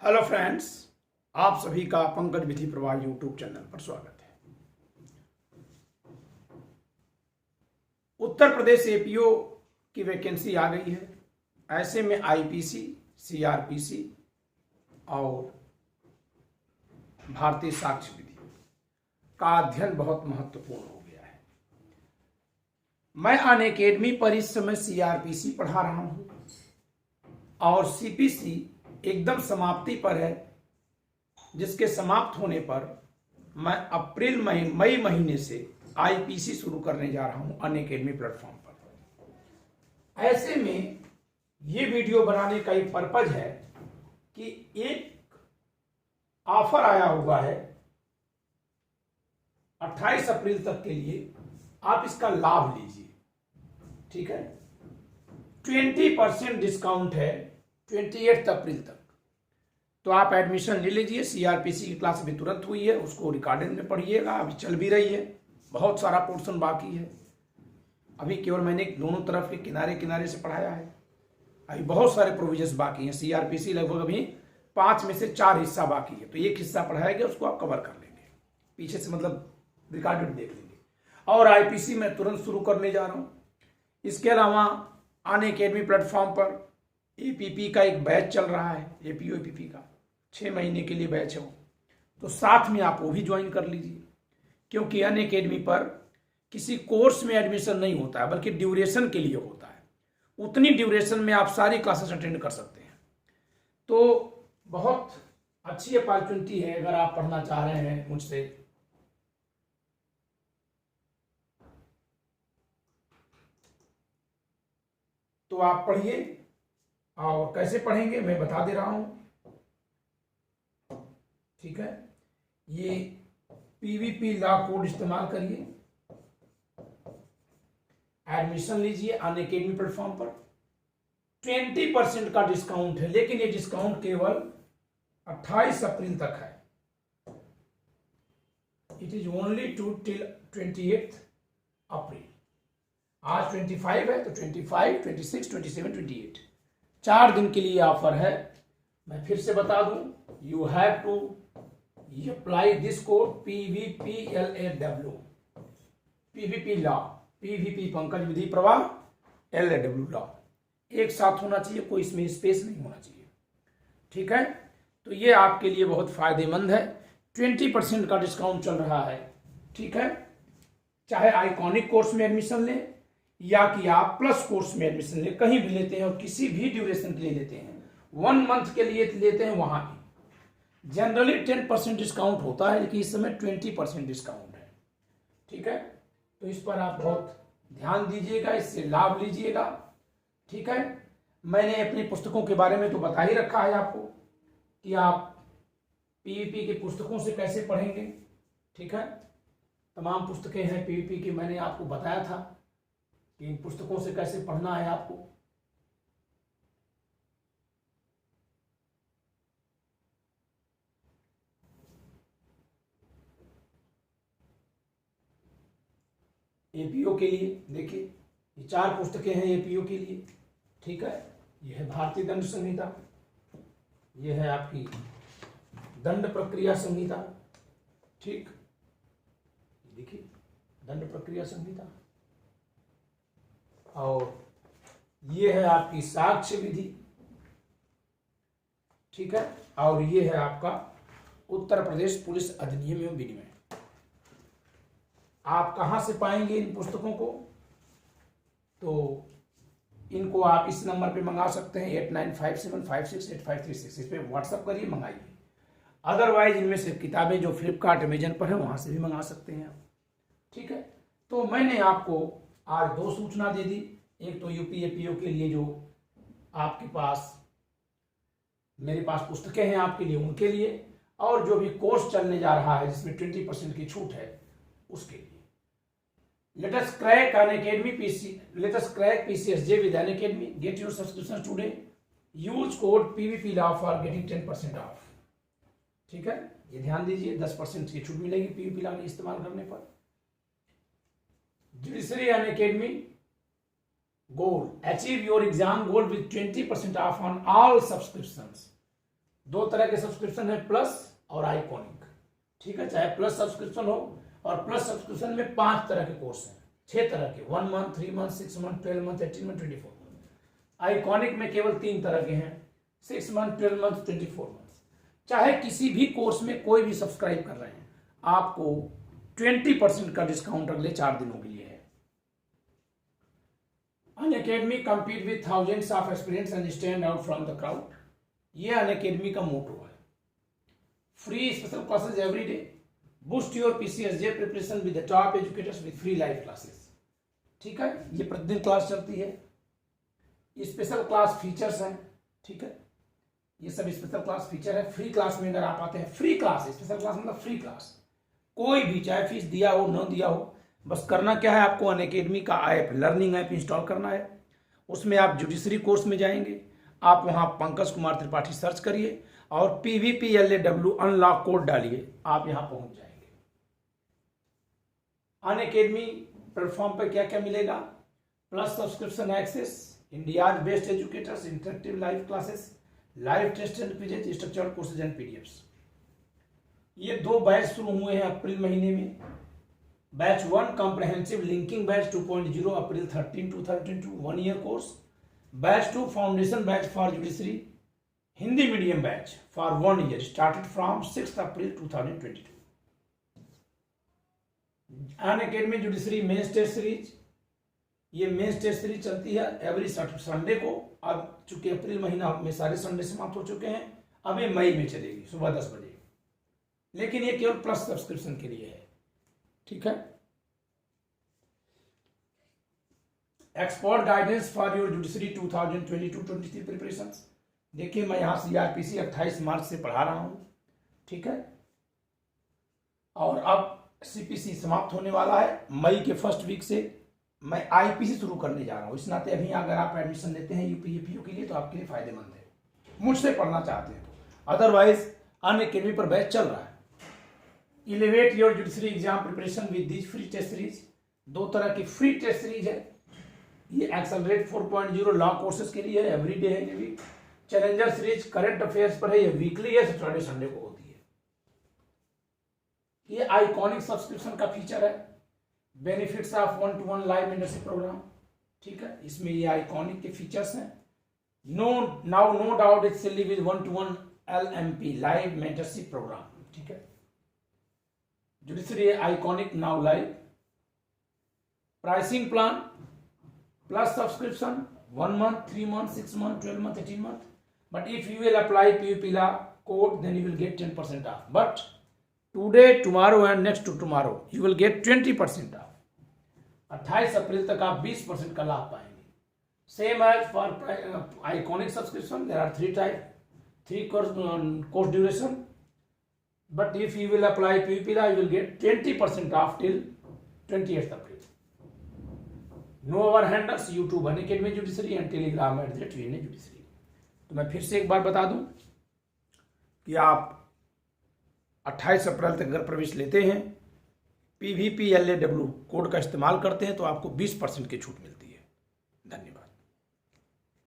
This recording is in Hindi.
हेलो फ्रेंड्स, आप सभी का पंकज विधि प्रवाह यूट्यूब चैनल पर स्वागत है। उत्तर प्रदेश एपीओ की वैकेंसी आ गई है। ऐसे में आईपीसी, सीआरपीसी और भारतीय साक्ष्य विधि का अध्ययन बहुत महत्वपूर्ण हो गया है। मैं अनअकैडमी पर इस समय सीआरपीसी पढ़ा रहा हूं और सीपीसी एकदम समाप्ति पर है, जिसके समाप्त होने पर मैं अप्रैल मई महीने से आईपीसी शुरू करने जा रहा हूं अनअकैडमी प्लेटफॉर्म पर। ऐसे में ये वीडियो बनाने का एक पर्पज है कि एक ऑफर आया हुआ है 28 अप्रैल तक के लिए, आप इसका लाभ लीजिए। ठीक है, 20% डिस्काउंट है 28 अप्रैल तक। तो आप एडमिशन ले लीजिए। सीआरपीसी की क्लास अभी तुरंत हुई है, उसको रिकॉर्डिंग में पढ़िएगा, अभी चल भी रही है, बहुत सारा पोर्शन बाकी है। अभी केवल मैंने दोनों तरफ के किनारे किनारे से पढ़ाया है, अभी बहुत सारे प्रोविजंस बाकी हैं। सीआरपीसी लगभग अभी 5 में से 4 हिस्सा बाकी है, तो एक हिस्सा पढ़ाया गया, उसको आप कवर कर लेंगे पीछे से, मतलब रिकॉर्डेड देख लेंगे। और आईपीसी मैं तुरंत शुरू करने जा रहा हूँ। इसके अलावा अनअकैडमी प्लेटफॉर्म पर एपीपी का एक बैच चल रहा है, एपीओ एपीपी का 6 महीने के लिए बैच है वो, तो साथ में आप वो भी ज्वाइन कर लीजिए। क्योंकि अनअकैडमी पर किसी कोर्स में एडमिशन नहीं होता है, बल्कि ड्यूरेशन के लिए होता है। उतनी ड्यूरेशन में आप सारी क्लासेस अटेंड कर सकते हैं। तो बहुत अच्छी अपॉर्चुनिटी है अगर आप पढ़ना चाह रहे हैं मुझसे। तो आप पढ़िए, और कैसे पढ़ेंगे मैं बता दे रहा हूं। ठीक है, ये पीवीपी लॉ कोड इस्तेमाल करिए, एडमिशन लीजिए अनअकैडमी प्लेटफॉर्म पर। 20% का डिस्काउंट है, लेकिन ये डिस्काउंट केवल 28 अप्रैल तक है। It is only to till 28 April. आज 25 है, तो 25, 26, 27, 28 4 दिन के लिए ऑफर है। मैं फिर से बता दूं, you have to apply this code PVPLAW, PVP law, PVP Pankaj Vidhi Pravah, LAW law एक साथ होना चाहिए, कोई इसमें स्पेस नहीं होना चाहिए। ठीक है, तो ये आपके लिए बहुत फायदेमंद है। 20% का डिस्काउंट चल रहा है। ठीक है, चाहे आइकॉनिक कोर्स में एडमिशन लें या कि आप प्लस कोर्स में एडमिशन लें, कहीं भी लेते हैं और किसी भी ड्यूरेशन के लिए लेते हैं, 1 मंथ के लिए लेते हैं, वहां भी जनरली 10% डिस्काउंट होता है, लेकिन इस समय 20% डिस्काउंट है। ठीक है, तो इस पर आप बहुत ध्यान दीजिएगा, इससे लाभ लीजिएगा। ठीक है, मैंने अपनी पुस्तकों के बारे में तो बता ही रखा है आपको कि आप पीवीपी की पुस्तकों से कैसे पढ़ेंगे। ठीक है, तमाम पुस्तकें हैं पीवीपी की, मैंने आपको बताया था कि इन पुस्तकों से कैसे पढ़ना है आपको। एपीओ के लिए देखिए, ये 4 पुस्तकें हैं एपीओ के लिए। ठीक है, यह है भारतीय दंड संहिता, यह है आपकी दंड प्रक्रिया संहिता। ठीक, देखिए दंड प्रक्रिया संहिता, और ये है आपकी साक्ष्य विधि। ठीक है, और ये है आपका उत्तर प्रदेश पुलिस अधिनियम एवं विनिमय। आप कहां से पाएंगे इन पुस्तकों को? तो इनको आप इस नंबर पे मंगा सकते हैं, 8957568536। इस पे व्हाट्सअप करिए, मंगाइए। अदरवाइज इनमें से किताबें जो फ्लिपकार्ट अमेजन पर है, वहां से भी मंगा सकते हैं आप। ठीक है, तो मैंने आपको आज 2 सूचना दे दी। एक तो यूपीएपीओ के लिए जो आपके पास, मेरे पास पुस्तकें हैं आपके लिए, उनके लिए, और जो भी कोर्स चलने जा रहा है जिसमें 20% की छूट है, उसके लिए। Let us crack PCSJ with Unacademy. Get your subscription today. Use code PVPLAW for getting 10% off. ठीक है, ये ध्यान दीजिए, 10% की छूट मिलेगी PVPLAW में इस्तेमाल करने पर। Judiciary Unacademy goal: achieve your exam goal with 20% off on all subscriptions. दो तरह के सब्सक्रिप्शन है, प्लस और आइकॉनिक, ठीक है। चाहे प्लस सब्सक्रिप्शन हो, और प्लस सब्सक्रिप्शन में 5 तरह के कोर्स हैं, 6 तरह के, 1 month, 3 month, 6 month, 12 month, 18 month, 24 month. Iconic में केवल 3 तरह के हैं, 6 मंथ, 12 मंथ, 24 मंथ। चाहे किसी भी कोर्स में कोई भी सब्सक्राइब कर रहे हैं, आपको 20% का डिस्काउंट अगले 4 दिनों के लिए है। Unacademy compete with thousands of aspirants and stand out from the crowd। ये अनअकैडमी का मोटो है। Free special classes every day, boost your PCSJ preparation with the top educators with free live classes, ठीक है। ये प्रतिदिन क्लास चलती है। स्पेशल क्लास फीचर्स हैं, ठीक है। ये सब स्पेशल क्लास फीचर है। फ्री क्लास में अगर आप आते हैं, फ्री क्लास, स्पेशल क्लास मतलब फ्री क्लास, कोई भी चाहे फीस दिया हो न दिया हो, बस करना क्या है, आपको अनअकैडमी का ऐप, लर्निंग ऐप इंस्टॉल करना है। उसमें आप जुडिशरी कोर्स में जाएंगे, आप वहां पंकज कुमार त्रिपाठी सर्च करिए और PVPLAW अनलॉक कोड डालिए, आप यहां पहुंच जाएंगे। अनअकैडमी प्लेटफॉर्म पर क्या क्या मिलेगा? Plus subscription access, India's best educators, interactive live classes, live test and quizzes, structured courses and PDFs. ये 2 बैच शुरू हुए हैं अप्रैल महीने में। Batch 1 comprehensive linking batch 2.0 April 13, 2022 1 year course. Batch 2 foundation batch for judiciary Hindi medium batch for 1 year started from 6 April 2022। Unacademy judiciary mains test series, ये मेंस टेस्ट सीरीज चलती है एवरी संडे को। अब चूंकि अप्रैल महीना में सारे संडे समाप्त हो चुके हैं, अब ये मई में चलेगी सुबह 10 बजे, लेकिन ये केवल प्लस सब्सक्रिप्शन के लिए है, ठीक है। Expert guidance for your judiciary 2022-23 preparation. देखिए मैं यहां CRPC 28 मार्च से पढ़ा रहा हूं, ठीक है। और अब CPC समाप्त होने वाला है। मई के फर्स्ट वीक से मैं IPC शुरू करने जा रहा हूं। इस नाते अभी अगर आप एडमिशन लेते हैं UPU के लिए तो आपके लिए फायदेमंद है, मुझसे पढ़ना चाहते हैं तो। अदरवाइज अनअकैडमी पर बैच चल रहा है। Elevate your judiciary exam preparation with this free test series. 2 तरह की फ्री टेस्ट सीरीज है। ये एक्सेलरेट 4.0 लॉ कोर्सेज के लिए है, एवरीडे है। ये भी चैलेंजर सीरीज करंट अफेयर्स पर है, ये वीकली है, सैटरडे संडे को होती है। ये आइकॉनिक सब्सक्रिप्शन का फीचर है। Benefits of 1-to-1 live mentorship programme, ठीक है। इसमें ये आइकॉनिक के फीचर्स हैं। No doubt it's silly with 1-to-1 LMP live mentorship programme, ठीक है। Judiciary iconic now live. Pricing plan, plus subscription 1 month, 3 months, 6 months, 12 months, 18 months. But if you will apply PUPLA code, then you will get 10% off. But today, tomorrow and next to tomorrow, you will get 20% off. 28 अप्रैल तक आप 20% का लाभ पाएंगे। Same as for iconic subscription, there are 3 types, 3 course duration. But if you will apply PUPLA, you will get 20% off till 28th April. Know our handles YouTube Unacademy judiciary and Telegram @VNA judiciary. तो मैं फिर से एक बार बता दूं कि आप 28 अप्रैल तक अगर प्रवेश लेते हैं, PVPLAW कोड का इस्तेमाल करते हैं तो आपको 20% की छूट मिलती है।